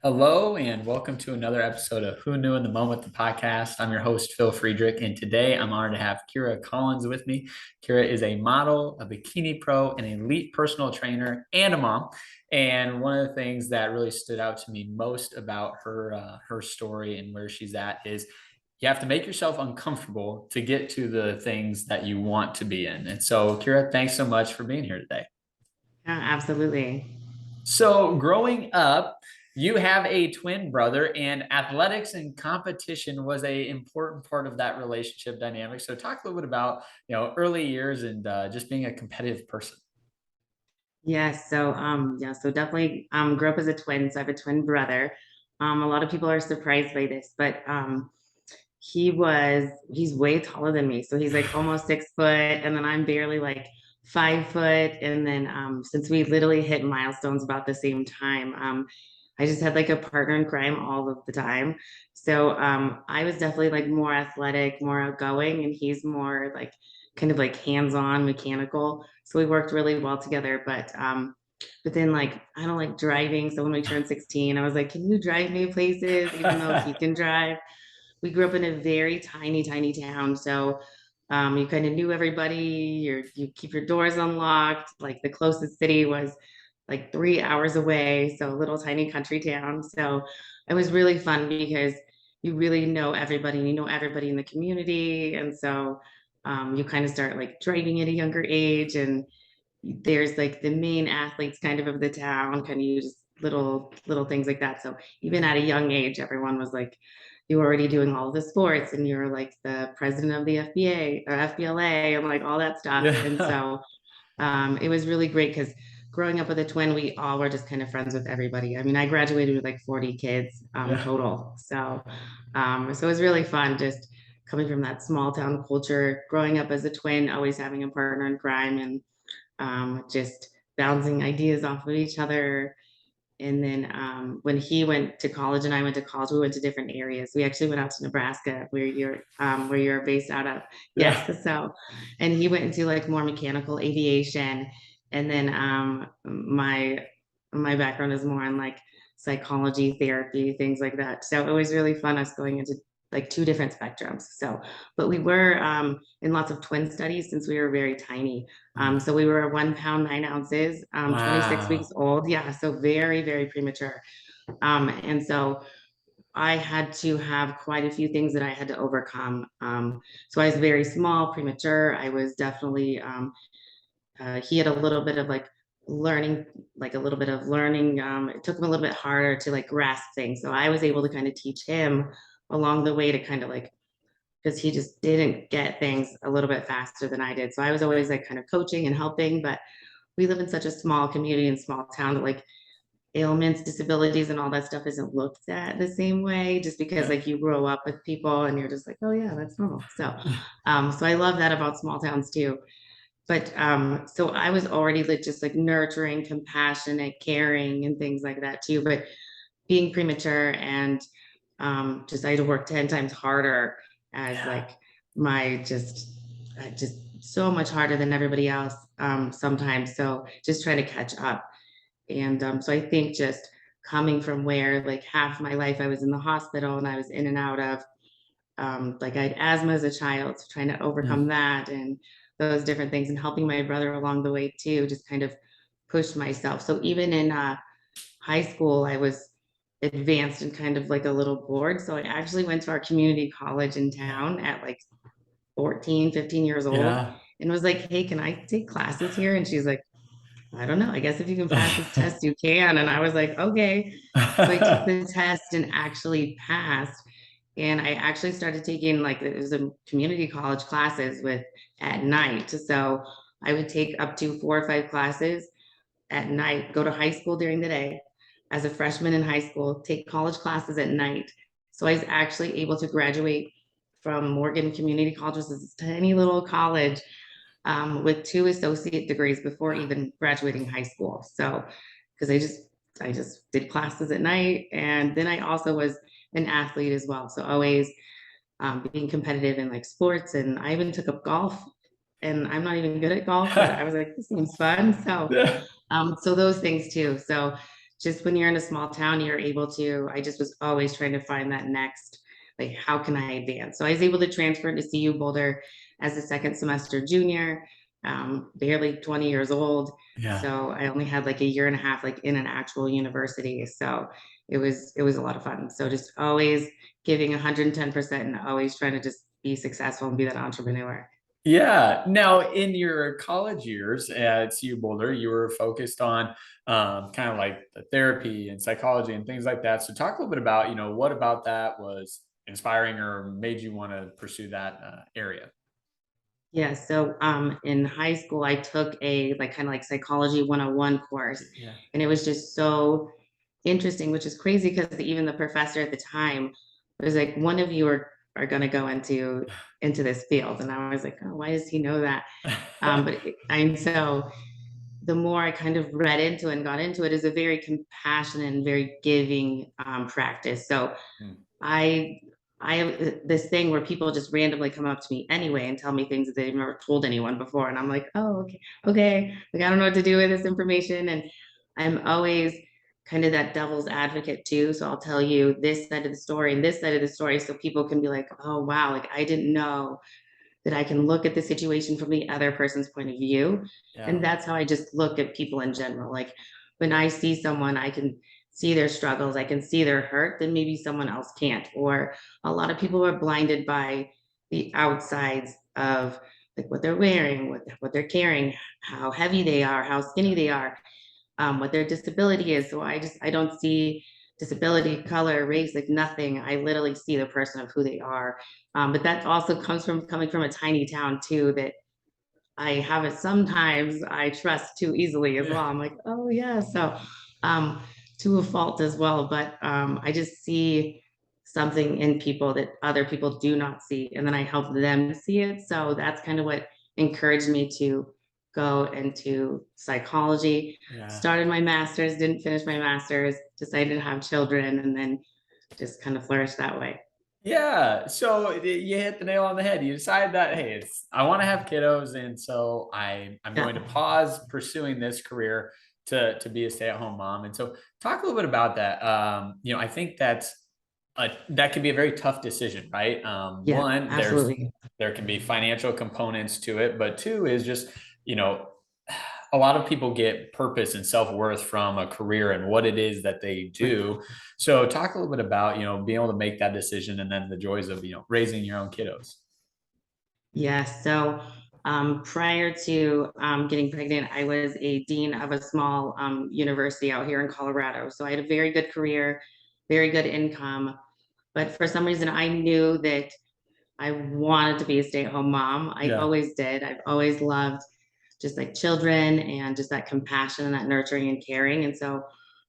Hello, and welcome to another episode of Who Knew in the Moment, the podcast. I'm your host, Phil Friedrich, and today I'm honored to have Kirra Collins with me. Kirra is a model, a bikini pro, an elite personal trainer, and a mom. And one of the things that really stood out to me most about her story and where she's at is you have to make yourself uncomfortable to get to the things that you want to be in. And so, Kirra, thanks so much for being here today. Yeah, absolutely. So, growing up, you have a twin brother, and athletics and competition was a important part of that relationship dynamic. So, talk a little bit about early years and just being a competitive person. Yes. So definitely grew up as a twin. So I have a twin brother. A lot of people are surprised by this, but he's way taller than me. So he's like almost 6 foot, and then I'm barely like 5 foot. And then since we literally hit milestones about the same time, I just had like a partner in crime all of the time. So I was definitely like more athletic, more outgoing, and he's more like kind of like hands-on mechanical. So we worked really well together. But then like I don't like driving. So when we turned 16, I was like, can you drive me places, even though he can drive? We grew up in a very tiny, tiny town. So you kind of knew everybody. You keep your doors unlocked. Like the closest city was like 3 hours away. So a little tiny country town. So it was really fun because you really know everybody and you know everybody in the community. And so you kind of start like driving at a younger age. And there's like the main athletes kind of the town, kind of you just little things like that. So even at a young age, everyone was like, you were already doing all the sports and you're like the president of the FBA or FBLA and like all that stuff. And Yeah. so it was really great because growing up with a twin, we all were just kind of friends with everybody. I mean, I graduated with like 40 kids Yeah. total. So it was really fun just coming from that small town culture, growing up as a twin, always having a partner in crime and just bouncing ideas off of each other. And then when he went to college and I went to college, we went to different areas. We actually went out to Nebraska, where you're based out of. Yeah. Yes, so, and he went into like more mechanical aviation, and then my background is more on like psychology, therapy, things like that. So it was really fun us going into like two different spectrums. So, but we were in lots of twin studies since we were very tiny. So we were 1 pound 9 ounces, 26 weeks Wow. old. Yeah, so very, very premature. And so I had to have quite a few things that I had to overcome. So I was very small, premature. I was definitely, he had a little bit of like learning, like a little bit of learning. It took him a little bit harder to like grasp things. So I was able to kind of teach him along the way to kind of like because he just didn't get things a little bit faster than I did. So I was always like kind of coaching and helping, but we live in such a small community and small town that like ailments, disabilities, and all that stuff isn't looked at the same way just because Yeah. like you grow up with people and you're just like, oh yeah, that's normal. So I love that about small towns too. But so I was already like just like nurturing, compassionate, caring, and things like that too. But being premature and just I had to work 10 times harder as Yeah. like my just so much harder than everybody else sometimes. So just trying to catch up. And so I think just coming from where like half my life I was in the hospital and I was in and out of like I had asthma as a child, so trying to overcome Mm. that and those different things and helping my brother along the way too, just kind of pushed myself. So even in high school, I was advanced and kind of like a little bored. So I actually went to our community college in town at like 14, 15 years old Yeah. and was like, hey, can I take classes here? And she's like, I don't know. I guess if you can pass this test, you can. And I was like, okay. So I took the test and actually passed. And I actually started taking like it was a community college classes with at night. So I would take up to 4 or 5 classes at night, go to high school during the day as a freshman in high school, take college classes at night. So I was actually able to graduate from Morgan Community College, which is this tiny little college, with 2 associate degrees before even graduating high school. So because I just did classes at night, and then I also was an athlete as well. So always being competitive in like sports, and I even took up golf. And I'm not even good at golf, but I was like, this seems fun. So Yeah. so those things too. So just when you're in a small town, you're able to, I just was always trying to find that next, like, how can I advance? So I was able to transfer to CU Boulder as a second semester junior, barely 20 years old. Yeah. So I only had like a year and a half, like in an actual university. So it was a lot of fun. So just always giving 110% and always trying to just be successful and be that entrepreneur. Yeah. Now, in your college years at CU Boulder, you were focused on kind of like the therapy and psychology and things like that. So, talk a little bit about, what about that was inspiring or made you want to pursue that area? Yeah, so in high school I took a like kind of like psychology 101 course, Yeah. and it was just so interesting, which is crazy because even the professor at the time was like, one of you are going to go into this field, and I was like, oh, why does he know that? And so the more I kind of read into it and got into it, is a very compassionate and very giving practice. So Hmm. I I have this thing where people just randomly come up to me anyway and tell me things that they've never told anyone before. And I'm like, oh, okay. Like, I don't know what to do with this information. And I'm always kind of that devil's advocate too. So I'll tell you this side of the story and this side of the story so people can be like, oh wow, like I didn't know that I can look at the situation from the other person's point of view. Yeah. And that's how I just look at people in general. Like when I see someone, I can see their struggles, I can see their hurt, then maybe someone else can't. Or a lot of people are blinded by the outsides of like what they're wearing, what they're carrying, how heavy they are, how skinny Yeah. they are, what their disability is. So I don't see disability, color, race, like nothing. I literally see the person of who they are. But that also comes from coming from a tiny town too, that I have it sometimes I trust too easily as Yeah. well. I'm like, oh yeah. So um to a fault as well. But I just see something in people that other people do not see. And then I help them see it. So that's kind of what encouraged me to go into psychology. Yeah. Started my master's, didn't finish my master's, decided to have children, and then just kind of flourished that way. Yeah, so you hit the nail on the head. You decide that, hey, I want to have kiddos, and so I'm going to Yeah. pause pursuing this career to be a stay-at-home mom. And so, talk a little bit about that. I think that can be a very tough decision, right? Yeah, One, absolutely. there can be financial components to it, but two is just you know a lot of people get purpose and self-worth from a career and what it is that they Right. do. So talk a little bit about, being able to make that decision and then the joys of, raising your own kiddos. Yes. So prior to getting pregnant, I was a dean of a small university out here in Colorado. So I had a very good career, very good income. But for some reason, I knew that I wanted to be a stay-at-home mom. I Yeah. always did. I've always loved just like children and just that compassion and that nurturing and caring. And so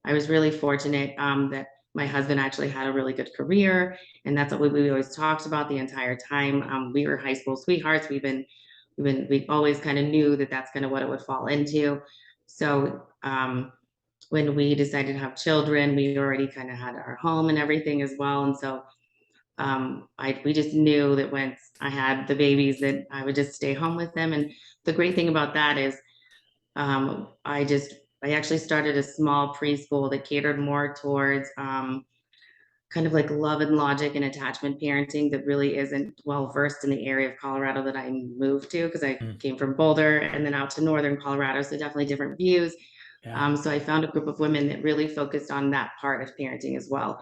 I was really fortunate that my husband actually had a really good career. And that's what we always talked about the entire time. We were high school sweethearts. We always kind of knew that that's kind of what it would fall into. So when we decided to have children, we already kind of had our home and everything as well. And so we just knew that once I had the babies that I would just stay home with them. And the great thing about that is I actually started a small preschool that catered more towards kind of like love and logic and attachment parenting that really isn't well versed in the area of Colorado that I moved to because I Mm. came from Boulder and then out to northern Colorado, so definitely different views. Yeah. So I found a group of women that really focused on that part of parenting as well,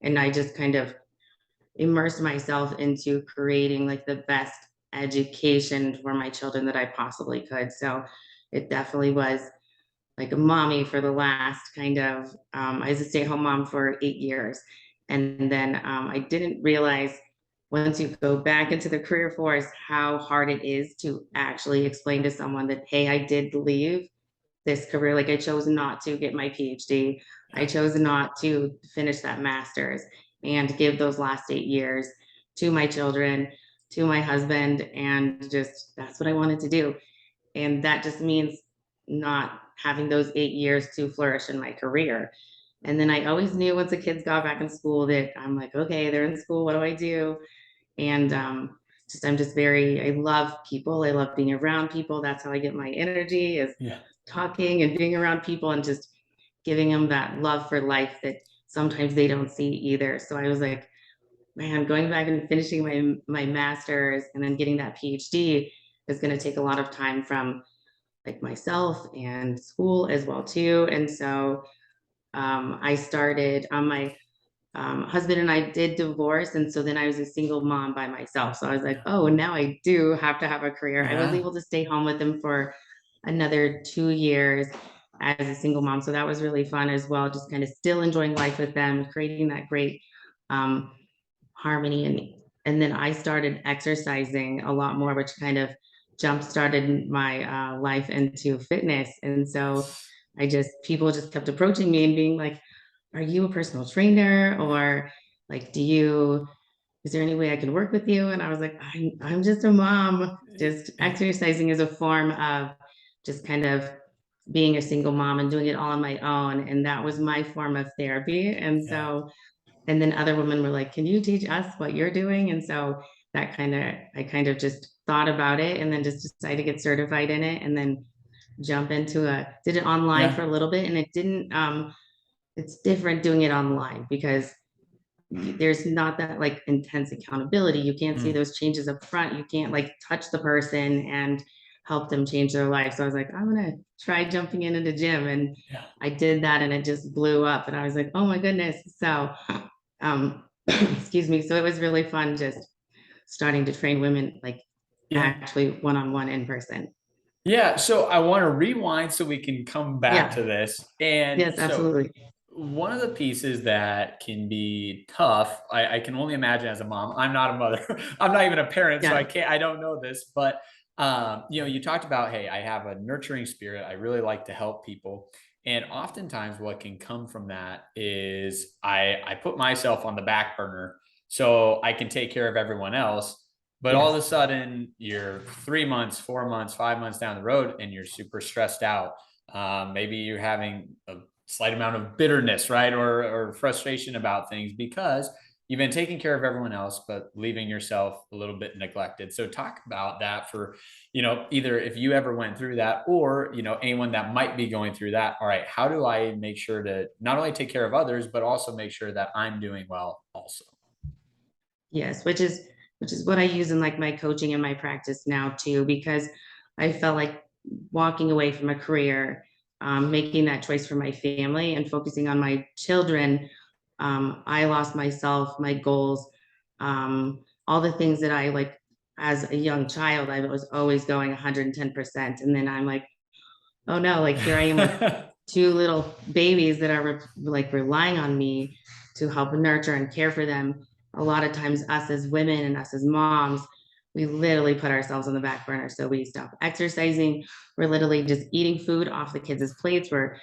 and I just kind of immerse myself into creating like the best education for my children that I possibly could. So it definitely was like a mommy for the last kind of, I was a stay at home mom for 8 years. And then I didn't realize once you go back into the career force how hard it is to actually explain to someone that, hey, I did leave this career. Like I chose not to get my PhD. I Yeah. chose not to finish that master's and give those last 8 years to my children, to my husband. And just that's what I wanted to do. And that just means not having those 8 years to flourish in my career. And then I always knew once the kids got back in school that I'm like, okay, they're in school. What do I do? And I'm just very, I love people. I love being around people. That's how I get my energy is Yeah. talking and being around people and just giving them that love for life that sometimes they don't see either. So I was like, man, going back and finishing my master's and then getting that PhD is going to take a lot of time from like myself and school as well too. And so I started on my husband and I did divorce. And so then I was a single mom by myself. So I was like, oh, now I do have to have a career. I was Yeah. able to stay home with him for another 2 years as a single mom. So that was really fun as well, just kind of still enjoying life with them, creating that great um, harmony. And then I started exercising a lot more, which kind of jump started my life into fitness. And so people just kept approaching me and being like, are you a personal trainer? Or like, is there any way I can work with you? And I was like, I'm just a mom. Just Yeah. exercising is a form of just kind of being a single mom and doing it all on my own. And that was my form of therapy. And Yeah. so, and then other women were like, can you teach us what you're doing? And so I kind of just thought about it and then just decided to get certified in it and then did it online for Yeah. a little bit. And it's different doing it online because there's not that like intense accountability. You can't see Mm. those changes up front. You can't like touch the person and help them change their life. So I was like, I'm gonna try jumping into the gym. And Yeah. I did that and it just blew up. And I was like, oh my goodness. So excuse me. So it was really fun just starting to train women like Yeah. actually one-on-one in person. Yeah. So I want to rewind so we can come back to Yeah. this. And Yes, so absolutely. one of the pieces that can be tough, I can only imagine as a mom. I'm not a mother. I'm not even a parent, so Yeah. I don't know this. But you talked about, hey, I have a nurturing spirit. I really like to help people. And oftentimes what can come from that is I put myself on the back burner so I can take care of everyone else. But all of Yes. a sudden, you're 3 months, 4 months, 5 months down the road, and you're super stressed out. Maybe you're having a slight amount of bitterness, right? Or frustration about things because you've been taking care of everyone else, but leaving yourself a little bit neglected. So talk about that for, either if you ever went through that or, anyone that might be going through that. All right, how do I make sure to not only take care of others, but also make sure that I'm doing well also? Yes, which is what I use in like my coaching and my practice now too, because I felt like walking away from a career, making that choice for my family and focusing on my children, I lost myself, my goals, all the things that I like as a young child, I was always going 110%. And then I'm like, oh no, like here I am with two little babies that are like relying on me to help nurture and care for them. A lot of times, us as women and us as moms, we literally put ourselves on the back burner. So we stop exercising. We're literally just eating food off the kids' plates. We're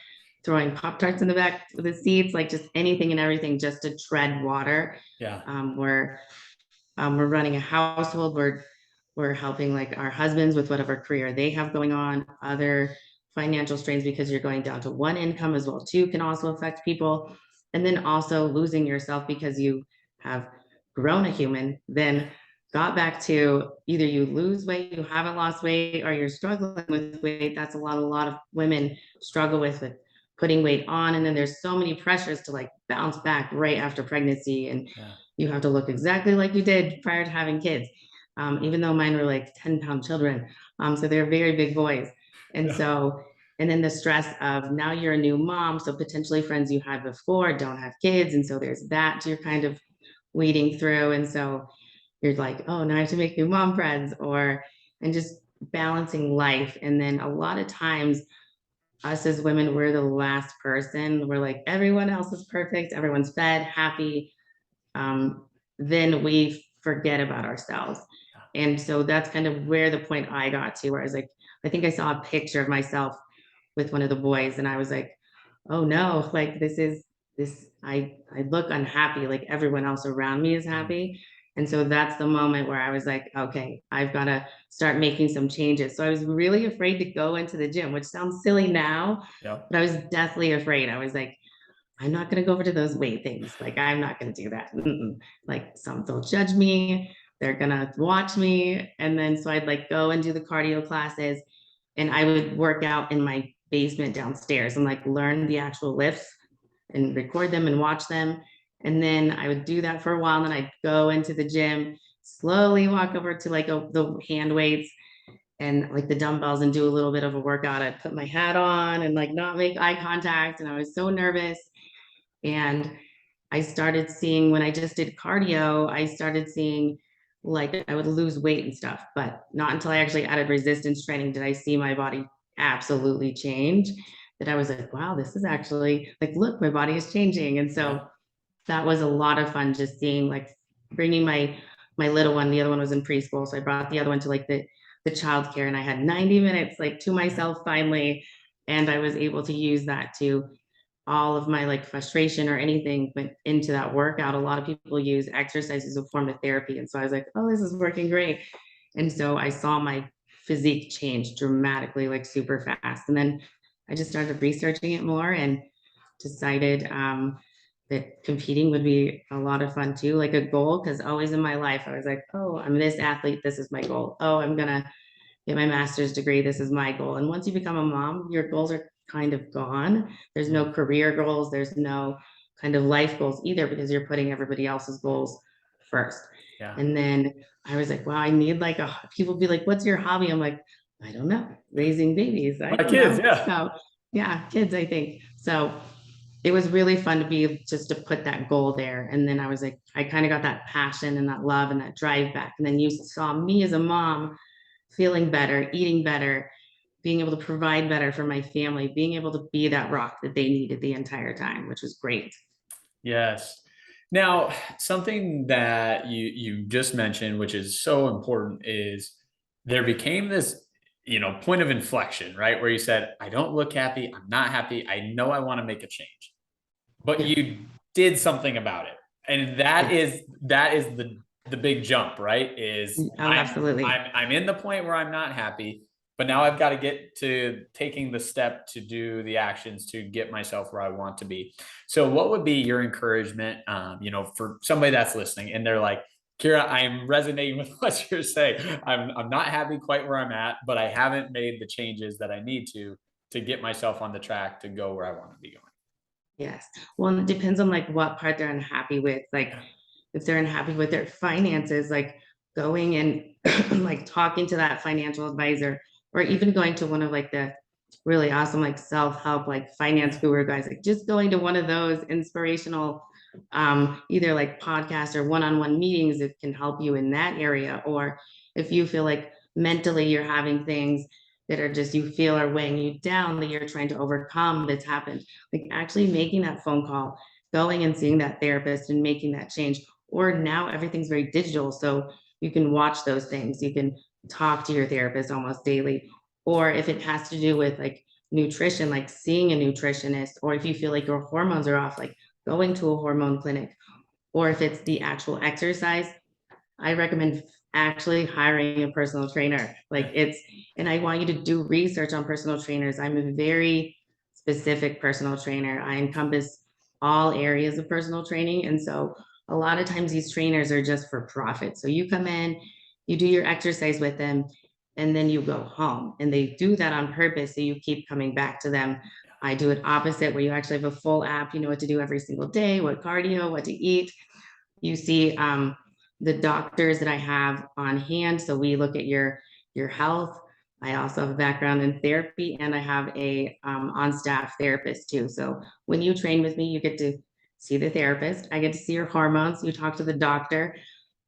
throwing Pop Tarts in the back of the seats, like just anything and everything just to tread water. Yeah. Um, we're we're running a household. We're helping like our husbands with whatever career they have going on, other financial strains because you're going down to one income as well too can also affect people. And then also losing yourself because you have grown a human, then got back to either you lose weight, you haven't lost weight, or you're struggling with weight. That's a lot of women struggle with putting weight on. And then there's so many pressures to like bounce back right after pregnancy. And Yeah. you have to look exactly like you did prior to having kids. Even though mine were like 10-pound children. So they're very big boys. And Yeah. so, and then the stress of now you're a new mom. So potentially friends you had before don't have kids. And so there's that you're kind of weeding through. And so you're like, oh, now I have to make new mom friends and just balancing life. And then a lot of times, us as women, we're the last person. We're like, everyone else is perfect. Everyone's fed, happy. Um, then we forget about ourselves. And so that's kind of where the point I got to, where I was like, I think I saw a picture of myself with one of the boys, and I was like, oh no, like I look unhappy, like everyone else around me is Mm. happy. And so that's the moment where I was like, okay, I've got to start making some changes. So I was really afraid to go into the gym, which sounds silly now, Yeah. but I was deathly afraid. I was like, I'm not going to go over to those weight things. Like, I'm not going to do that. Mm-mm. Like, some they'll judge me. They're going to watch me. And then so I'd like go and do the cardio classes and I would work out in my basement downstairs and like learn the actual lifts and record them and watch them. And then I would do that for a while. And then I'd go into the gym, slowly walk over to like the hand weights and like the dumbbells and do a little bit of a workout. I'd put my hat on and like not make eye contact. And I was so nervous. And I started seeing when I just did cardio, I started seeing like I would lose weight and stuff, but not until I actually added resistance training did I see my body absolutely change. That I was like, wow, this is actually like, look, my body is changing. And Yeah. so that was a lot of fun just seeing like bringing my little one, the other one was in preschool. So I brought the other one to like the childcare and I had 90 minutes like to myself finally. And I was able to use that to all of my like frustration or anything went into that workout. A lot of people use exercise as a form of therapy. And so I was like, oh, this is working great. And so I saw my physique change dramatically, like super fast. And then I just started researching it more and decided that competing would be a lot of fun too, like a goal. Cause always in my life, I was like, oh, I'm this athlete. This is my goal. Oh, I'm going to get my master's degree. This is my goal. And once you become a mom, your goals are kind of gone. There's no career goals. There's no kind of life goals either because you're putting everybody else's goals first. Yeah. And then I was like, wow, I need like people be like, what's your hobby? I'm like, I don't know, raising babies. I My don't kids, know. yeah. So yeah, kids, I think. So it was really fun to be just to put that goal there. And then I was like, I kind of got that passion and that love and that drive back. And then you saw me as a mom feeling better, eating better, being able to provide better for my family, being able to be that rock that they needed the entire time, which was great. Yes. Now, something that you just mentioned, which is so important, is there became this, point of inflection, right? Where you said, I don't look happy, I'm not happy, I know I want to make a change. But Yeah. you did something about it. And that Yes. is the big jump, right? Is Oh, absolutely. I'm in the point where I'm not happy, but now I've got to get to taking the step to do the actions to get myself where I want to be. So what would be your encouragement, for somebody that's listening and they're like, Kirra, I'm resonating with what you're saying. I'm not happy quite where I'm at, but I haven't made the changes that I need to get myself on the track to go where I want to be going. Yes. Well, it depends on like what part they're unhappy with. Like Yeah. if they're unhappy with their finances, like going and like talking to that financial advisor, or even going to one of like the really awesome like self-help like finance guru guys, like just going to one of those inspirational either like podcasts or one-on-one meetings that can help you in that area. Or if you feel like mentally you're having things that are just you feel are weighing you down that you're trying to overcome that's happened, like actually making that phone call, going and seeing that therapist and making that change. Or now everything's very digital, so you can watch those things, you can talk to your therapist almost daily. Or if it has to do with like nutrition, like seeing a nutritionist, or if you feel like your hormones are off, like going to a hormone clinic. Or if it's the actual exercise, I recommend actually hiring a personal trainer. Like it's, and I want you to do research on personal trainers. I'm a very specific personal trainer. I encompass all areas of personal training. And so a lot of times these trainers are just for profit. So you come in, you do your exercise with them, and then you go home. And they do that on purpose. So you keep coming back to them. I do it opposite, where you actually have a full app, you know what to do every single day, what cardio, what to eat. You see the doctors that I have on hand. So we look at your health. I also have a background in therapy, and I have a on-staff therapist too. So when you train with me, you get to see the therapist. I get to see your hormones. You talk to the doctor.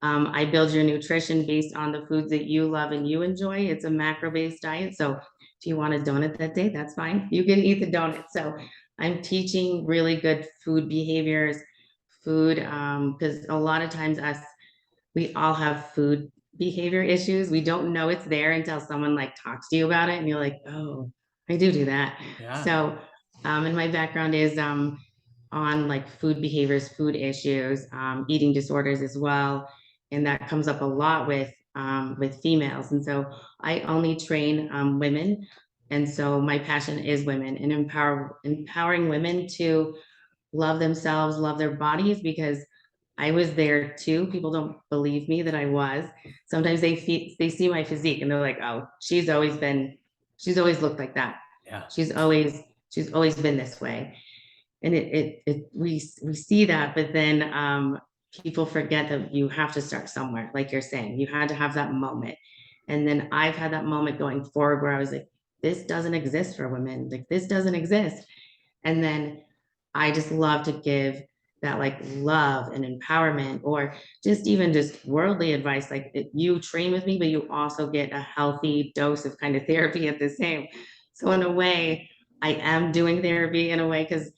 I build your nutrition based on the foods that you love and you enjoy. It's a macro-based diet. So if you want a donut that day, that's fine. You can eat the donut. So I'm teaching really good food behaviors, food, because a lot of times we all have food behavior issues. We don't know it's there until someone like talks to you about it and you're like, oh, I do that. Yeah. So, and my background is on like food behaviors, food issues, eating disorders as well. And that comes up a lot with females. And so I only train women. And so my passion is women and empowering women to love themselves, love their bodies, because I was there too. People don't believe me that I was. Sometimes they see my physique and they're like, "Oh, she's always looked like that." Yeah. She's always she's always been this way. And we see that, but then people forget that you have to start somewhere. Like you're saying, you had to have that moment. And then I've had that moment going forward where I was like, this doesn't exist for women. Like this doesn't exist. And then I just love to give that like love and empowerment, or just even just worldly advice. Like you train with me, but you also get a healthy dose of kind of therapy at the same. So in a way, I am doing therapy in a way, because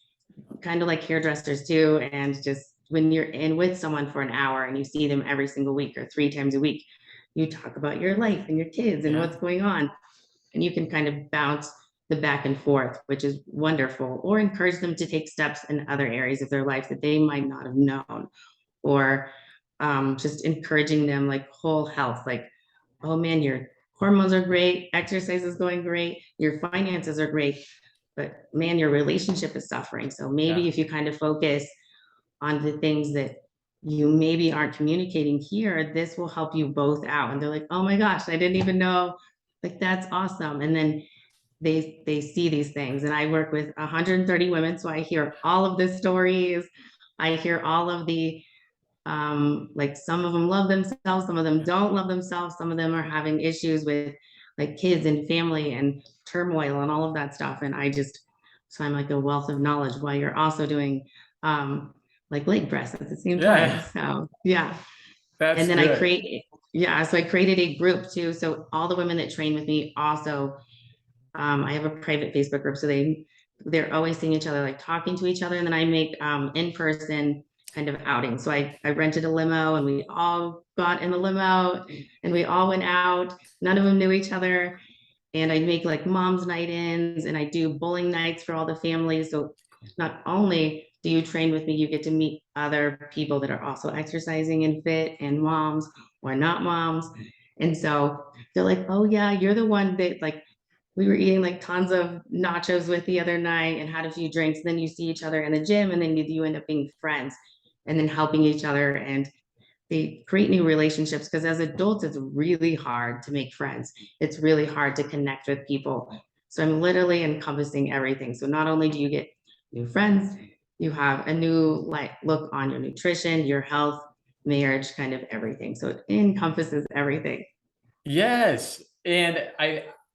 kind of like hairdressers too. And just when you're in with someone for an hour and you see them every single week or 3 times a week, you talk about your life and your kids and Yeah. what's going on. And you can kind of bounce the back and forth, which is wonderful, or encourage them to take steps in other areas of their life that they might not have known, or just encouraging them like whole health, like, oh man, your hormones are great, exercise is going great, your finances are great, but man, your relationship is suffering. So maybe Yeah. if you kind of focus on the things that you maybe aren't communicating here, this will help you both out. And they're like, oh my gosh, I didn't even know. Like that's awesome. And then they see these things. And I work with 130 women, so I hear all of the stories. I hear all of the like some of them love themselves, some of them don't love themselves, some of them are having issues with like kids and family and turmoil and all of that stuff. And I just, so I'm like a wealth of knowledge while you're also doing like leg press at the same Yeah. time. Yeah. So yeah. That's And then good. yeah, so I created a group too. So all the women that train with me also, I have a private Facebook group, so they're always seeing each other, like talking to each other. And then I make in-person kind of outings. So I rented a limo and we all got in the limo and we all went out. None of them knew each other. And I make like mom's night ins, and I do bowling nights for all the families. So not only do you train with me, you get to meet other people that are also exercising and fit, and moms or not moms. And so they're like, oh yeah, you're the one that like we were eating like tons of nachos with the other night and had a few drinks. Then you see each other in the gym, and then you end up being friends and then helping each other. And they create new relationships, because as adults, it's really hard to make friends. It's really hard to connect with people. So I'm literally encompassing everything. So not only do you get new friends, you have a new like look on your nutrition, your health, marriage, kind of everything. So it encompasses everything. Yes. And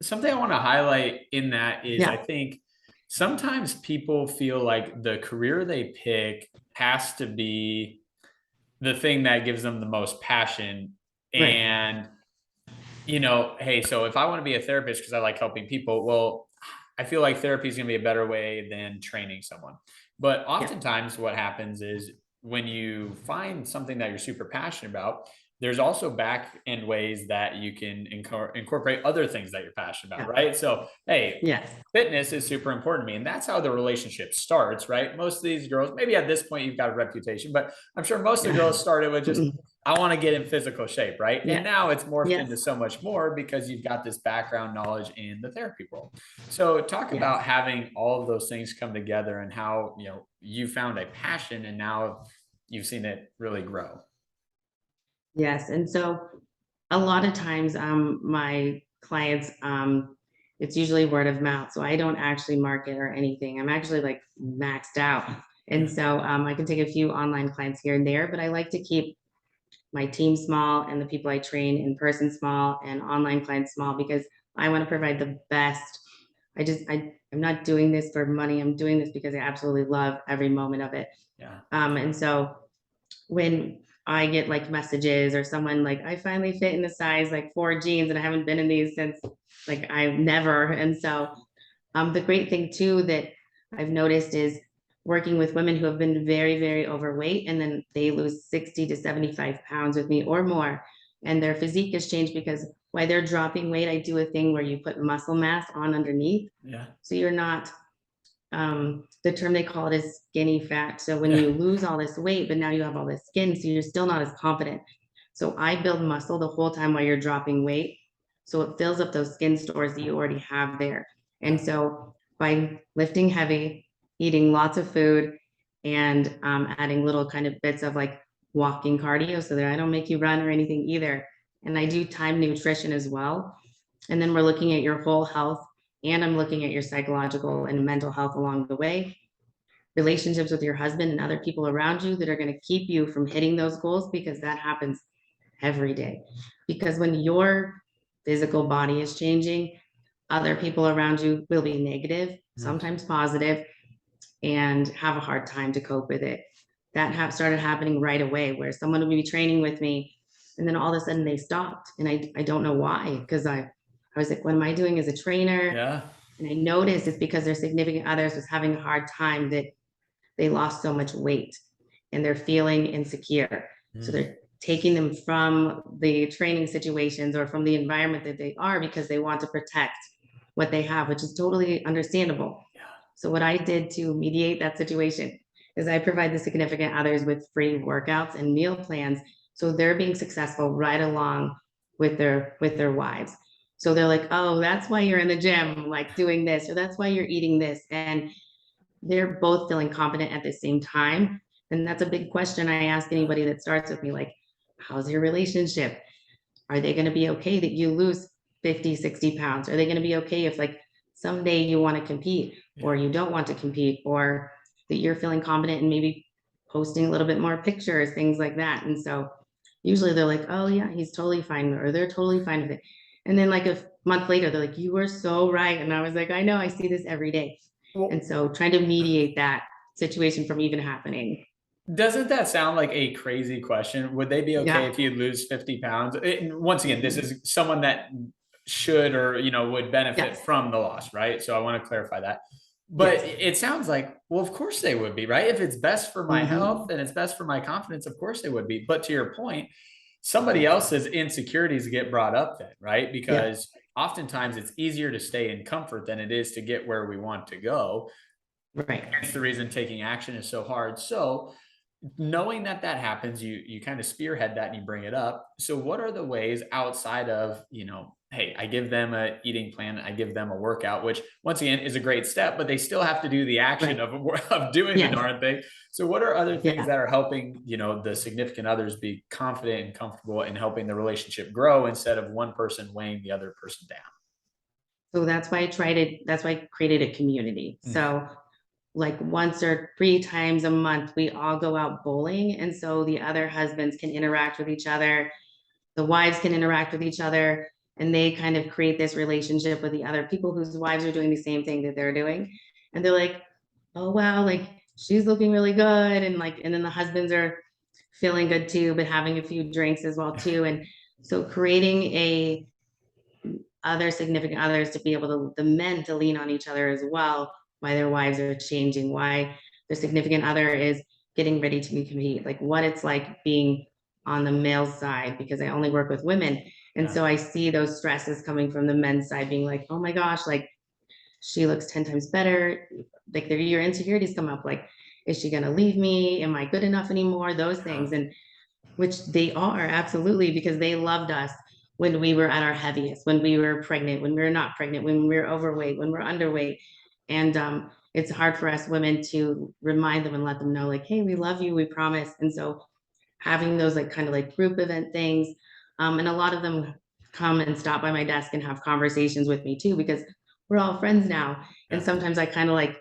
something I want to highlight in that is I Yeah, think sometimes people feel like the career they pick has to be the thing that gives them the most passion. right. And, hey, so if I want to be a therapist because I like helping people, well, I feel like therapy is going to be a better way than training someone. But Yeah, oftentimes, what happens is when you find something that you're super passionate about, there's also back end ways that you can incorporate other things that you're passionate about, yeah, right? So, hey, yes, fitness is super important to me. And that's how the relationship starts, right? Most of these girls, maybe at this point, you've got a reputation, but I'm sure most of the yeah. girls started with just, I want to get in physical shape, right? And Yeah. now it's morphed into Yes. so much more because you've got this background knowledge in the therapy world. So talk Yes. about having all of those things come together and how, you found a passion and now you've seen it really grow. Yes. And so a lot of times, my clients, it's usually word of mouth. So I don't actually market or anything. I'm actually like maxed out. And Yeah. so I can take a few online clients here and there, but I like to keep my team small and the people I train in person small and online clients small, because I want to provide the best. I'm not doing this for money. I'm doing this because I absolutely love every moment of it. Yeah. And so when I get like messages or someone like, I finally fit in the size like 4 jeans and I haven't been in these since like I never. And so the great thing too that I've noticed is working with women who have been very, very overweight, and then they lose 60 to 75 pounds with me or more. And their physique has changed because while they're dropping weight, I do a thing where you put muscle mass on underneath. Yeah. So you're not, the term they call it is skinny fat. So when Yeah. you lose all this weight, but now you have all this skin, so you're still not as confident. So I build muscle the whole time while you're dropping weight. So it fills up those skin stores that you already have there. And Yeah. so by lifting heavy, eating lots of food, and adding little kind of bits of like walking cardio so that I don't make you run or anything either. And I do time nutrition as well. And then we're looking at your whole health and I'm looking at your psychological and mental health along the way, relationships with your husband and other people around you that are going to keep you from hitting those goals, because that happens every day. Because when your physical body is changing, other people around you will be negative, sometimes positive, and have a hard time to cope with it. That started happening right away, where someone would be training with me and then all of a sudden they stopped. And I don't know why, because I was like, what am I doing as a trainer? Yeah. And I noticed it's because their significant others was having a hard time, that they lost so much weight and they're feeling insecure. So Mm. they're taking them from the training situations or from the environment that they are, because they want to protect what they have, which is totally understandable. Yeah. So what I did to mediate that situation is I provide the significant others with free workouts and meal plans, so they're being successful right along with their wives. So they're like, oh, that's why you're in the gym, like doing this, or that's why you're eating this. And they're both feeling confident at the same time. And that's a big question I ask anybody that starts with me, like, how's your relationship? Are they going to be okay that you lose 50, 60 pounds? Are they going to be okay if, like, someday you want to compete or Yeah. you don't want to compete, or that you're feeling confident and maybe posting a little bit more pictures, things like that? And so usually they're like, oh, yeah, he's totally fine, or they're totally fine with it. And then, like, a month later, they're like, you were so right. And I was like, I know, I see this every day. And Well, so trying to mediate that situation from even happening. doesn't that sound like a crazy question? Would they be okay Yeah. if you lose 50 pounds? Once again, this is someone that should or would benefit Yes. from the loss, right? So I want to clarify that. But Yes. it sounds like, well, of course they would be, right? If it's best for my Mm-hmm. health and it's best for my confidence, of course they would be. But to your point, somebody else's insecurities get brought up then, right? Yeah. Because oftentimes it's easier to stay in comfort than it is to get where we want to go. Right. That's the reason taking action is so hard. So knowing that that happens, you kind of spearhead that and you bring it up. So what are the ways outside of, hey, I give them a eating plan, I give them a workout, which once again is a great step, but they still have to do the action Right. of doing the Yes. darn thing. So what are other things Yeah. that are helping, the significant others be confident and comfortable in helping the relationship grow instead of one person weighing the other person down? So that's why I created a community. Mm. So, like, once or three times a month, we all go out bowling. And so the other husbands can interact with each other, the wives can interact with each other, and they kind of create this relationship with the other people whose wives are doing the same thing that they're doing. And they're like, oh wow, like, she's looking really good. And like, and then the husbands are feeling good too, but having a few drinks as well too. And so creating a other significant others to be able to, the men to lean on each other as well, why their wives are changing, why their significant other is getting ready to be compete, like what it's like being on the male side, because I only work with women. And Yeah. so I see those stresses coming from the men's side, being like, oh my gosh, like, she looks 10 times better. Like, your insecurities come up, like, is she going to leave me? Am I good enough anymore? Those things. And which they are, absolutely, because they loved us when we were at our heaviest, when we were pregnant, when we were not pregnant, when we were overweight, when we're underweight. And it's hard for us women to remind them and let them know, like, hey, we love you, we promise. And so having those, like, kind of like group event things, and a lot of them come and stop by my desk and have conversations with me too, because we're all friends now. And Yeah. sometimes I kind of like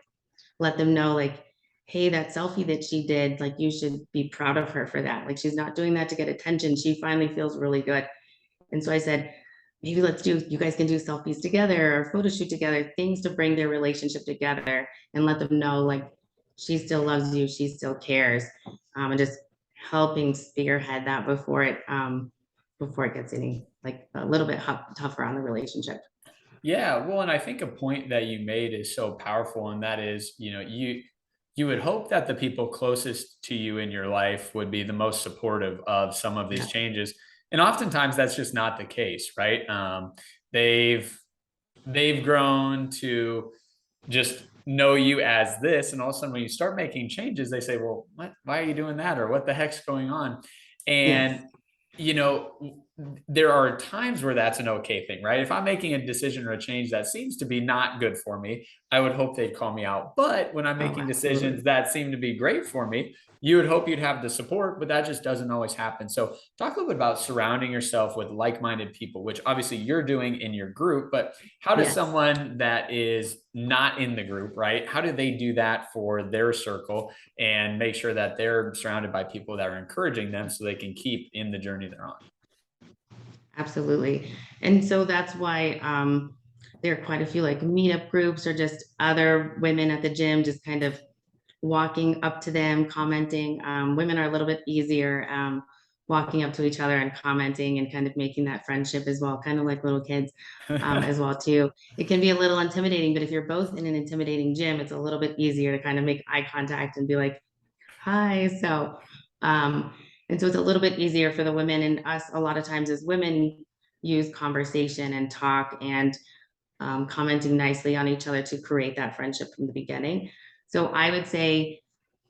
let them know, like, hey, that selfie that she did, like, you should be proud of her for that. Like, she's not doing that to get attention. She finally feels really good. And so I said, maybe you guys can do selfies together or photo shoot together, things to bring their relationship together and let them know, like, she still loves you, she still cares. And just helping spearhead that before it gets any, like, a little bit tougher on the relationship. Yeah, well, and I think a point that you made is so powerful, and that is, you would hope that the people closest to you in your life would be the most supportive of some of these Yeah. changes, and oftentimes that's just not the case, right? They've they've grown to just know you as this, and all of a sudden when you start making changes, they say, "Well, what? Why are you doing that?" or "What the heck's going on?" Yes. And you know there are times where that's an okay thing, right? If I'm making a decision or a change that seems to be not good for me, I would hope they'd call me out. But when I'm Oh, making decisions absolutely. that seem to be great for me, you would hope you'd have the support, but that just doesn't always happen. So, talk a little bit about surrounding yourself with like minded people, which obviously you're doing in your group. But how does Yes. someone that is not in the group, right? How do they do that for their circle and make sure that they're surrounded by people that are encouraging them so they can keep in the journey they're on? Absolutely. And so that's why there are quite a few like meetup groups or just other women at the gym just kind of walking up to them, commenting. Women are a little bit easier walking up to each other and commenting and kind of making that friendship as well, kind of like little kids as well too. It can be a little intimidating, but if you're both in an intimidating gym, it's a little bit easier to kind of make eye contact and be like, hi. Um, and so it's a little bit easier for the women and us a lot of times as women use conversation and talk and commenting nicely on each other to create that friendship from the beginning. So I would say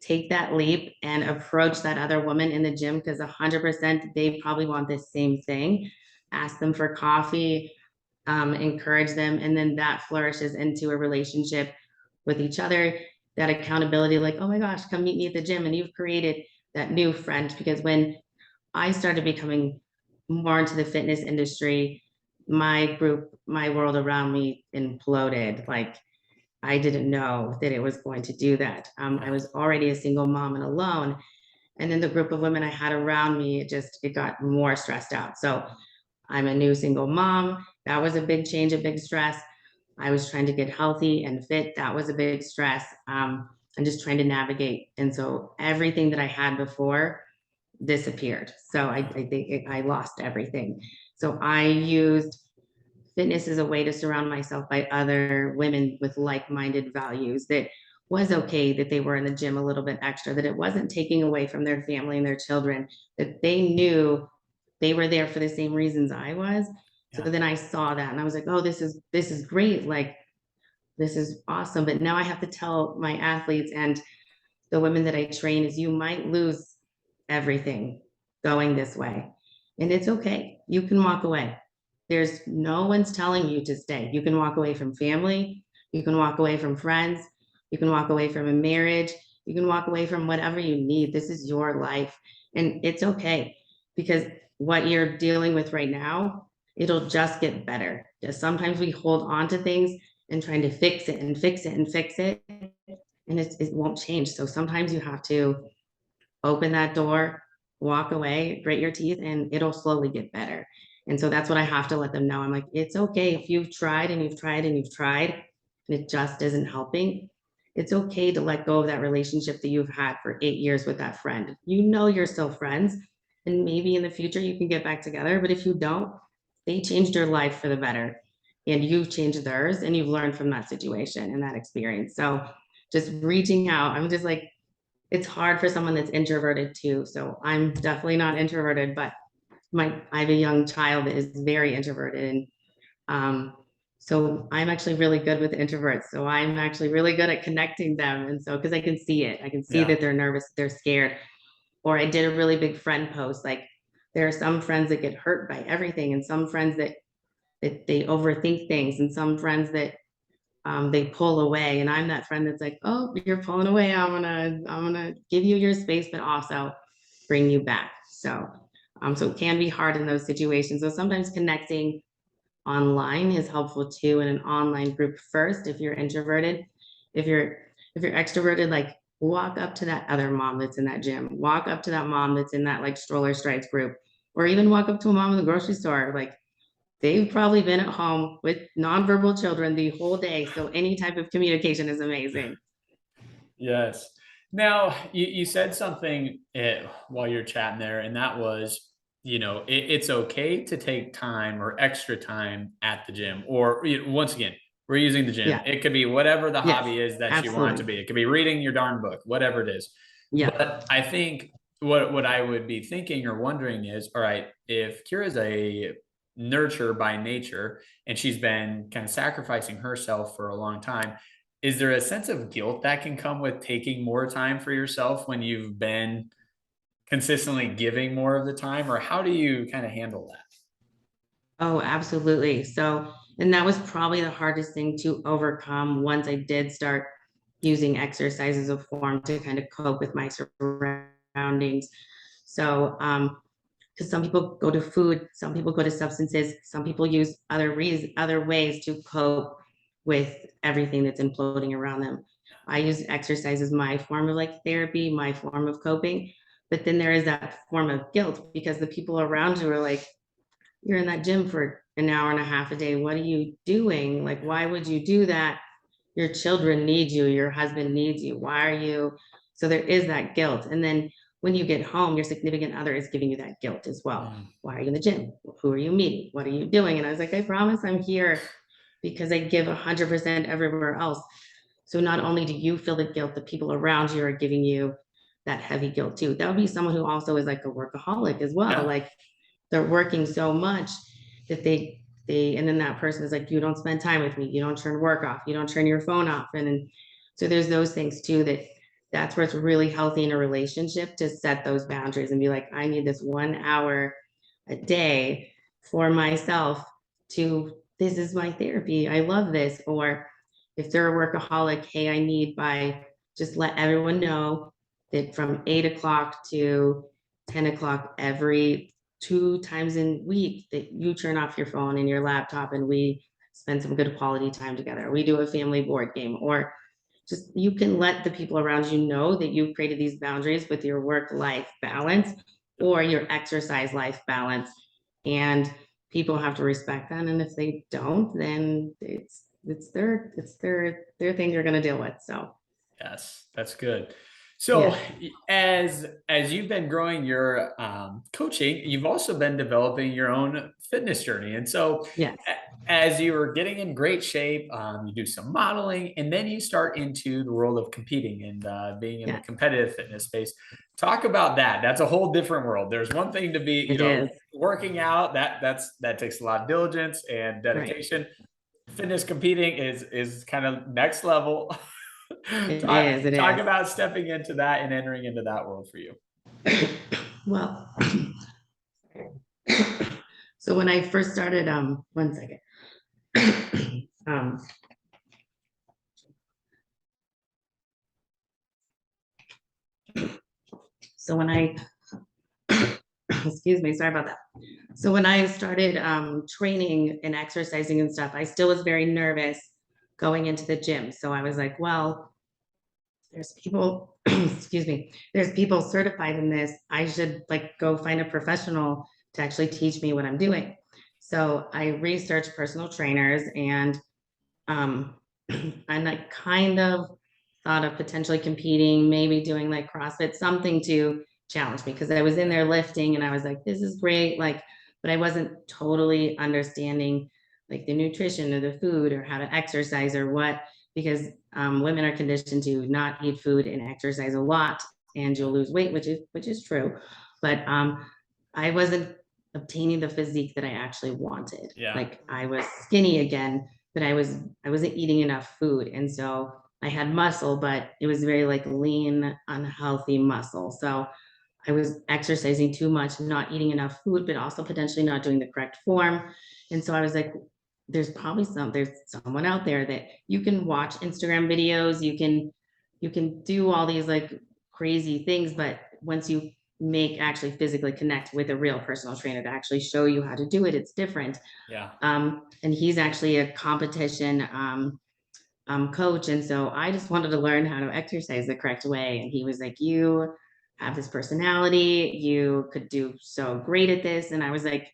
take that leap and approach that other woman in the gym because 100% they probably want the same thing. Ask them for coffee, encourage them, and then that flourishes into a relationship with each other. That accountability, like, oh my gosh, come meet me at the gym, and you've created that new friend. Because when I started becoming more into the fitness industry, my group, my world around me imploded. Like I didn't know that it was going to do that. I Yeah. was already a single mom and alone. And then the group of women I had around me, it got more stressed out. So I'm a new single mom. That was a big change, a big stress. I was trying to get healthy and fit. That was a big stress. I'm just trying to navigate. And so everything that I had before disappeared. So I think I lost everything. So I used fitness as a way to surround myself by other women with like-minded values that was okay that they were in the gym a little bit extra, that it wasn't taking away from their family and their children, that they knew they were there for the same reasons I was. So Yeah. then I saw that and I was like, oh, this is great. Like this is awesome. But now I have to tell my athletes and the women that I train is you might lose everything going this way. And it's okay. You can walk away. There's no one's telling you to stay. You can walk away from family. You can walk away from friends. You can walk away from a marriage. You can walk away from whatever you need. This is your life. And it's okay because what you're dealing with right now, it'll just get better. Just sometimes we hold on to things and trying to fix it and fix it and fix it and it won't change. So sometimes you have to open that door, walk away, grit your teeth, and it'll slowly get better. And so that's what I have to let them know. I'm like, it's okay if you've tried and you've tried and you've tried and it just isn't helping. It's okay to let go of that relationship that you've had for 8 years with that friend. You know you're still friends, and maybe in the future you can get back together. But if you don't, they changed your life for the better, and you've changed theirs, and you've learned from that situation and that experience. So just reaching out, I'm just like, it's hard for someone that's introverted too. So I'm definitely not introverted, but I have a young child that is very introverted. And so I'm actually really good with introverts. So I'm actually really good at connecting them. And so because I can see it, I can see Yeah. that they're nervous, they're scared. Or I did a really big friend post. Like there are some friends that get hurt by everything, and some friends that they overthink things, and some friends that they pull away. And I'm that friend that's like, oh, you're pulling away. I'm gonna give you your space, but also bring you back. So it can be hard in those situations. So sometimes connecting online is helpful too in an online group first if you're introverted. If you're extroverted, like walk up to that other mom that's in that gym, walk up to that mom that's in that like stroller strikes group, or even walk up to a mom in the grocery store. Like they've probably been at home with nonverbal children the whole day. So any type of communication is amazing. Yes. Now, you said something while you're chatting there, and that was, it's okay to take time or extra time at the gym. Or once again, we're using the gym. Yeah. It could be whatever the Yes. hobby is that you want it to Absolutely. be. It could be reading your darn book, whatever it is. Yeah. But I think what I would be thinking or wondering is, all right, if Kira's a nurture by nature and she's been kind of sacrificing herself for a long time, is there a sense of guilt that can come with taking more time for yourself when you've been consistently giving more of the time, or how do you kind of handle that? Oh, absolutely. So, and that was probably the hardest thing to overcome once I did start using exercise as a form to kind of cope with my surroundings. So, because some people go to food, some people go to substances, some people use other ways to cope with everything that's imploding around them. I use exercise as my form of like therapy, my form of coping. But then there is that form of guilt because the people around you are like, you're in that gym for an hour and a half a day. What are you doing? Like, why would you do that? Your children need you. Your husband needs you. Why are you? So there is that guilt. And then when you get home, your significant other is giving you that guilt as well. Mm, Why are you in the gym? Who are you meeting? What are you doing? And I was like, I promise I'm here because I give 100% everywhere else. So not only do you feel the guilt, the people around you are giving you that heavy guilt too. That would be someone who also is like a workaholic as well. yeah. Like they're working so much that and then that person is like, you don't spend time with me, you don't turn work off, you don't turn your phone off. And then so there's those things too that's where it's really healthy in a relationship to set those boundaries and be like, I need this 1 hour a day for myself to this is my therapy. I love this. Or if they're a workaholic, hey, I need by just let everyone know that from 8 o'clock to 10 o'clock every 2 times in week that you turn off your phone and your laptop and we spend some good quality time together. We do a family board game or just you can let the people around you know that you've created these boundaries with your work life balance or your exercise life balance. And people have to respect that. And if they don't, then it's their thing you're gonna deal with. So Yes, that's good. So, yeah, as you've been growing your coaching, you've also been developing your own fitness journey. And so, yes, as you were getting in great shape, you do some modeling, and then you start into the world of competing and being in the yeah, competitive fitness space. Talk about that. That's a whole different world. There's one thing to be, it is. working out. That takes a lot of diligence and Right. dedication. Fitness competing is kind of next level. It talk, is, it talk is. about stepping into that and entering into that world for you. Well, so when I first started, one second. um, so when I, excuse me, sorry about that. So when I started training and exercising and stuff, I still was very nervous going into the gym. So I was like, well, there's people, excuse me, there's people certified in this. I should like go find a professional to actually teach me what I'm doing. So I researched personal trainers and Um, and I kind of thought of potentially competing, maybe doing like CrossFit, something to challenge me because I was in there lifting and I was like, this is great. Like, but I wasn't totally understanding like the nutrition of the food or how to exercise or what, because women are conditioned to not eat food and exercise a lot and Yeah, you'll lose weight, which is true. But I wasn't obtaining the physique that I actually wanted. yeah, Like I was skinny again, but I wasn't eating enough food. And so I had muscle, but it was very like lean, unhealthy muscle. So I was exercising too much, not eating enough food, but also potentially not doing the correct form. And so I was like, there's someone out there that you can watch Instagram videos, you can do all these like crazy things, but once you make actually physically connect with a real personal trainer to actually show you how to do it, it's different. yeah, And he's actually a competition coach. And so I just wanted to learn how to exercise the correct way. And he was like, you have this personality, you could do so great at this. And I was like,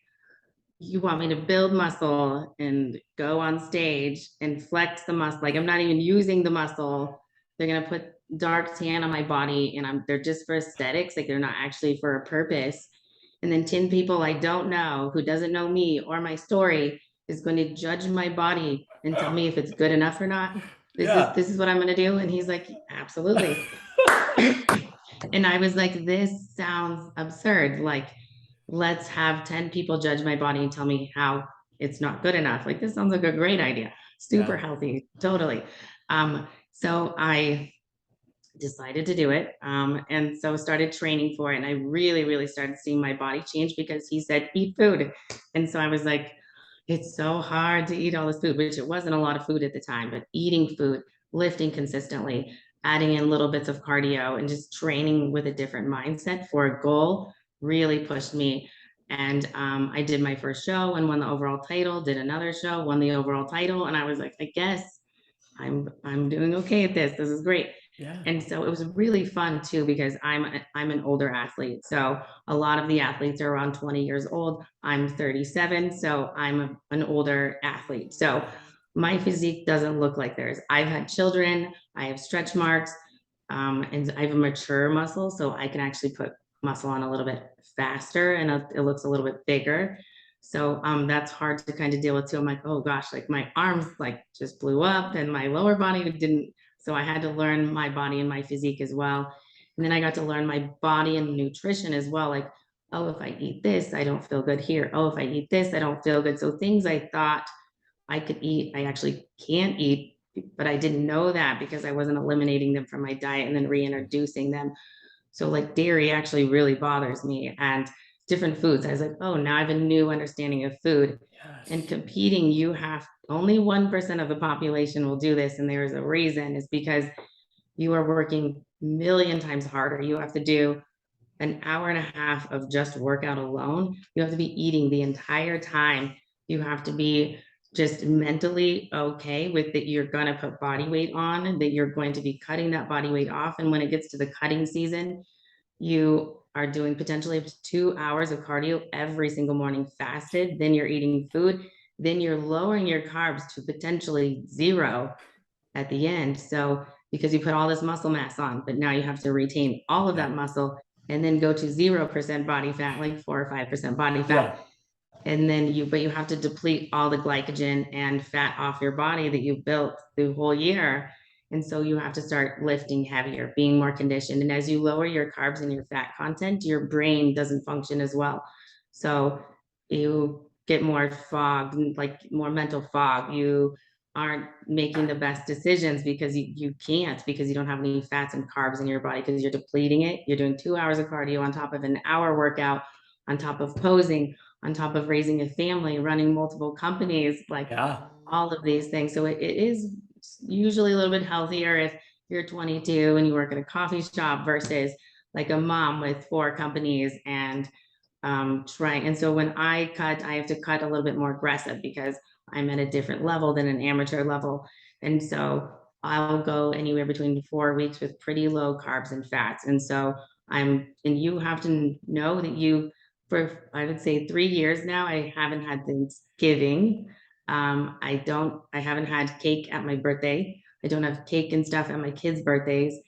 you want me to build muscle and go on stage and flex the muscle? Like I'm not even using the muscle. They're gonna put dark tan on my body and they're just for aesthetics, like they're not actually for a purpose. And then 10 people I don't know who doesn't know me or my story is going to judge my body and tell me if it's good enough or not. This is yeah. this is what I'm gonna do. And he's like, absolutely. And I was like, this sounds absurd. Like, let's have 10 people judge my body and tell me how it's not good enough. Like, this sounds like a great idea. Super Yeah, healthy, totally. So I decided to do it. And so started training for it. And I really, really started seeing my body change because he said, eat food. And so I was like, It's so hard to eat all this food, which it wasn't a lot of food at the time, but eating food, lifting consistently, adding in little bits of cardio, and just training with a different mindset for a goal really pushed me. And I did my first show and won the overall title, did another show, won the overall title. And I was like, I guess I'm doing okay at this. This is great. Yeah. And so it was really fun too because I'm an older athlete. So a lot of the athletes are around 20 years old. I'm 37, so an older athlete. So my physique doesn't look like theirs. I've had children, I have stretch marks, and I have a mature muscle, so I can actually put muscle on a little bit faster and it looks a little bit bigger. So that's hard to kind of deal with too. I'm like, oh gosh, like my arms like just blew up and my lower body didn't. So I had to learn my body and my physique as well. And then I got to learn my body and nutrition as well. Like, oh, if I eat this, I don't feel good here. Oh, if I eat this, I don't feel good. So things I thought I could eat, I actually can't eat, but I didn't know that because I wasn't eliminating them from my diet and then reintroducing them. So like dairy actually really bothers me and different foods. I was like, oh, now I have a new understanding of food. And Yes. competing, you have only 1% of the population will do this. And there is a reason, is because you are working million times harder. You have to do an hour and a half of just workout alone. You have to be eating the entire time. You have to be just mentally okay with that you're going to put body weight on, that you're going to be cutting that body weight off. And when it gets to the cutting season, you are doing potentially up to 2 hours of cardio every single morning fasted, then you're eating food, then you're lowering your carbs to potentially zero at the end. So because you put all this muscle mass on, but now you have to retain all of Yeah. that muscle and then go to 0% body fat, like 4 or 5% body fat. Yeah. And then but you have to deplete all the glycogen and fat off your body that you built the whole year. And so you have to start lifting heavier, being more conditioned. And as you lower your carbs and your fat content, your brain doesn't function as well. So you get more fog, like more mental fog. You aren't making the best decisions because you can't, because you don't have any fats and carbs in your body because you're depleting it. You're doing 2 hours of cardio on top of an hour workout, on top of posing, on top of raising a family, running multiple companies, like Yeah. all of these things. So it is usually a little bit healthier if you're 22 and you work at a coffee shop versus like a mom with 4 companies and trying. And so when I cut, I have to cut a little bit more aggressive because I'm at a different level than an amateur level. And so I'll go anywhere between 4 weeks with pretty low carbs and fats. And so and you have to know that for I would say 3 years now, I haven't had Thanksgiving. I haven't had cake at my birthday. I don't have cake and stuff at my kids' birthdays.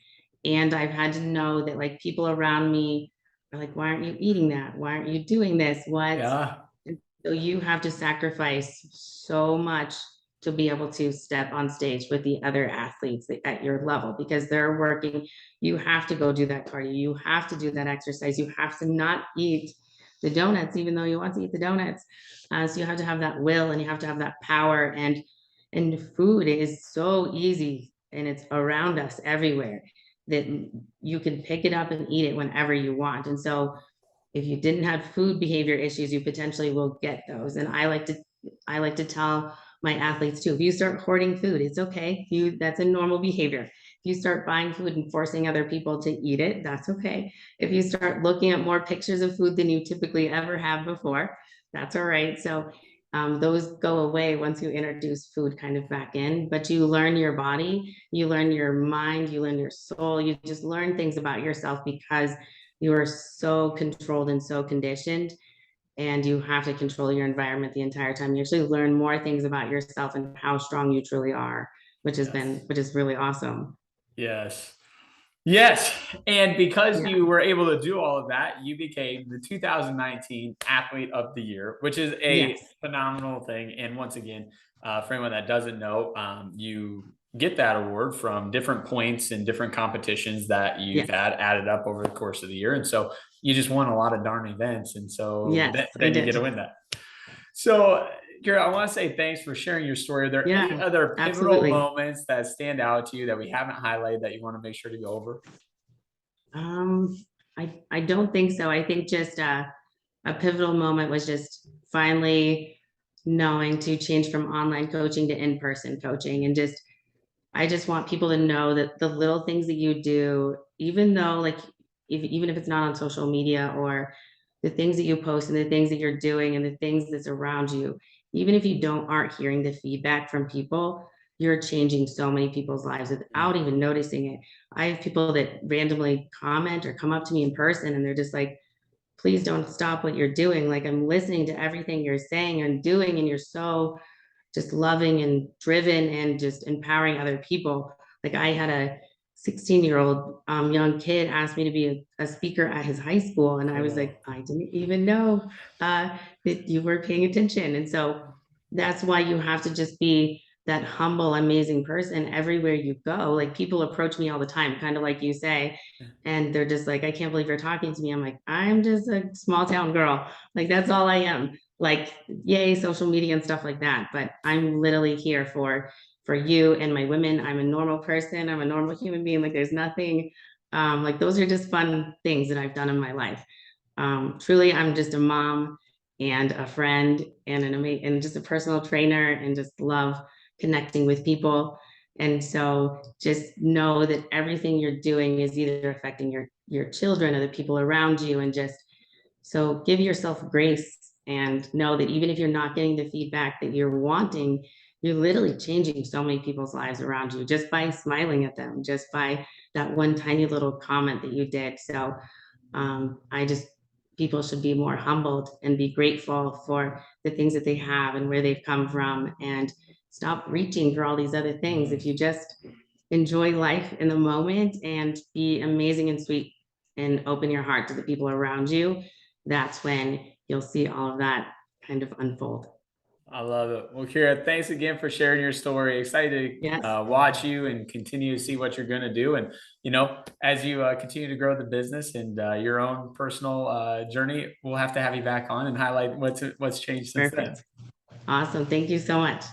And I've had to know that like people around me are like, why aren't you eating that? Why aren't you doing this? What? Yeah. And so you have to sacrifice so much to be able to step on stage with the other athletes at your level because they're working. You have to go do that cardio. You have to do that exercise. You have to not eat the donuts, even though you want to eat the donuts. So you have to have that will and you have to have that power. And food is so easy and it's around us everywhere that you can pick it up and eat it whenever you want. And so if you didn't have food behavior issues, you potentially will get those. And I like to tell my athletes too, if you start hoarding food, it's okay. That's a normal behavior. If you start buying food and forcing other people to eat it, that's okay. If you start looking at more pictures of food than you typically ever have before, that's all right. So those go away once you introduce food kind of back in, but you learn your body, you learn your mind, you learn your soul, you just learn things about yourself because you are so controlled and so conditioned, and you have to control your environment the entire time. You actually learn more things about yourself and how strong you truly are, Yes. which is really awesome. Yes. Yes. And because Yeah. you were able to do all of that, you became the 2019 Athlete of the Year, which is a Yes. phenomenal thing. And once again, for anyone that doesn't know, you get that award from different points and different competitions that you've Yes. had added up over the course of the year. And so you just won a lot of darn events. And so Yes, I then you get to did. win that. So, Kira, I want to say thanks for sharing your story. Are there any Yeah, other pivotal absolutely. moments that stand out to you that we haven't highlighted that you want to make sure to go over? Um, I don't think so. I think just a pivotal moment was just finally knowing to change from online coaching to in-person coaching. And just, I just want people to know that the little things that you do, even though like, even if it's not on social media, or the things that you post and the things that you're doing and the things that's around you, even if you aren't hearing the feedback from people, you're changing so many people's lives without even noticing it. I have people that randomly comment or come up to me in person and they're just like, please don't stop what you're doing. Like, I'm listening to everything you're saying and doing, and you're so just loving and driven and just empowering other people. Like, I had a 16-year-old young kid ask me to be a speaker at his high school. And I was Cool. like, I didn't even know that you were paying attention. And so that's why you have to just be that humble, amazing person everywhere you go. Like, people approach me all the time, kind of like you say, and they're just like, I can't believe you're talking to me. I'm like, I'm just a small town girl. Like, that's all I am. Like, yay, social media and stuff like that. But I'm literally here for you and my women. I'm a normal person. I'm a normal human being. Like, there's nothing like, those are just fun things that I've done in my life. Truly, I'm just a mom and a friend and and just a personal trainer, and just love connecting with people. And so just know that everything you're doing is either affecting your children or the people around you. And just so give yourself grace and know that even if you're not getting the feedback that you're wanting, you're literally changing so many people's lives around you just by smiling at them, just by that one tiny little comment that you did. So I just, people should be more humbled and be grateful for the things that they have and where they've come from, and stop reaching for all these other things. If you just enjoy life in the moment and be amazing and sweet and open your heart to the people around you, that's when you'll see all of that kind of unfold. I love it. Well, Kira, thanks again for sharing your story. Excited to Yes. watch you and continue to see what you're going to do. And, as you continue to grow the business and your own personal journey, we'll have to have you back on and highlight what's changed since then. Perfect. Awesome. Thank you so much.